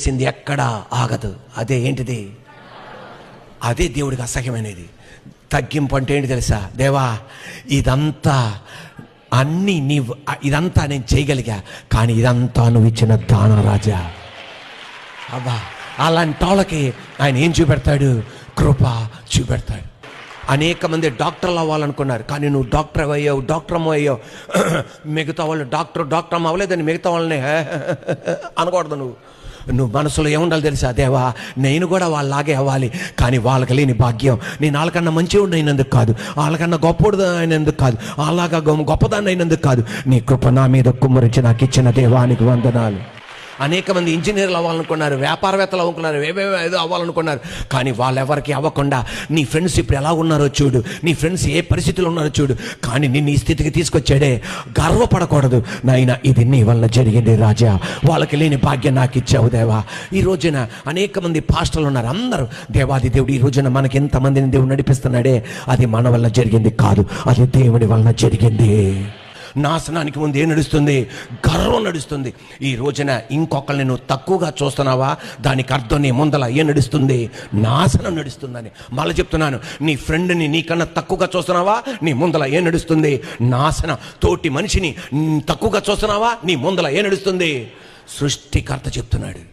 చేసింది ఎక్కడా ఆగదు. అదే ఏంటిది? అదే దేవుడికి అసహ్యమైనది. తగ్గింపు అంటే ఏంటి తెలుసా? దేవా, ఇదంతా అన్నీ నీవు, ఇదంతా నేను చేయగలిగా, కానీ ఇదంతా నువ్వు ఇచ్చిన దాన రాజా. అబ్బా, అలాంటి వాళ్ళకి ఆయన ఏం చూపెడతాడు? కృప చూపెడతాడు. అనేక మంది డాక్టర్లు అవ్వాలనుకున్నారు, కానీ నువ్వు డాక్టర్ అయ్యావు. మిగతా వాళ్ళు డాక్టర్ అవ్వలేదని మిగతా వాళ్ళని అనకూడదు. నువ్వు మనసులో ఏముండాలి తెలుసా? దేవా, నేను కూడా వాళ్ళలాగే అవ్వాలి, కానీ వాళ్ళకి లేని భాగ్యం నేను వాళ్ళకన్నా మంచివాడు అయినందుకు కాదు, వాళ్ళకన్నా గొప్పడు అయినందుకు కాదు, అలాగా గొప్పదాన్ని అయినందుకు కాదు, నీ కృప నా మీద కుమ్మరించి నాకు ఇచ్చిన దేవానికి వందనాలు. అనేక మంది ఇంజనీర్లు అవ్వాలనుకున్నారు, వ్యాపారవేత్తలు అవ్వాలనుకున్నారు, ఏదో అవ్వాలనుకున్నారు, కానీ వాళ్ళెవరికి అవ్వకుండా నీ ఫ్రెండ్స్ ఇప్పుడు ఎలా ఉన్నారో చూడు, నీ ఫ్రెండ్స్ ఏ పరిస్థితులు ఉన్నారో చూడు, కానీ నిన్ను ఈ స్థితికి తీసుకొచ్చాడే. గర్వపడకూడదు. నాయన, ఇది నీ వల్ల జరిగింది రాజా, వాళ్ళకి లేని భాగ్యం నాకు ఇచ్చావు దేవా. ఈ రోజున అనేక మంది పాస్టర్లు ఉన్నారు. అందరూ దేవాది దేవుడు ఈ రోజున మనకి ఎంతమందిని దేవుడు నడిపిస్తున్నాడే, అది మన వల్ల జరిగింది కాదు, అది దేవుడి వలన జరిగింది. నాశనానికి ముందు ఏం నడుస్తుంది? గర్వం నడుస్తుంది. ఈ రోజున ఇంకొకరిని నువ్వు తక్కువగా చూస్తున్నావా, దానికి అర్థం నీ ముందల ఏం నడుస్తుంది? నాశనం నడుస్తుందని. మళ్ళీ చెప్తున్నాను, నీ ఫ్రెండ్ని నీకన్నా తక్కువగా చూస్తున్నావా, నీ ముందల ఏం నడుస్తుంది? నాశనం. తోటి మనిషిని తక్కువగా చూస్తున్నావా, నీ ముందల ఏం నడుస్తుంది? సృష్టికర్త చెప్తున్నాడు.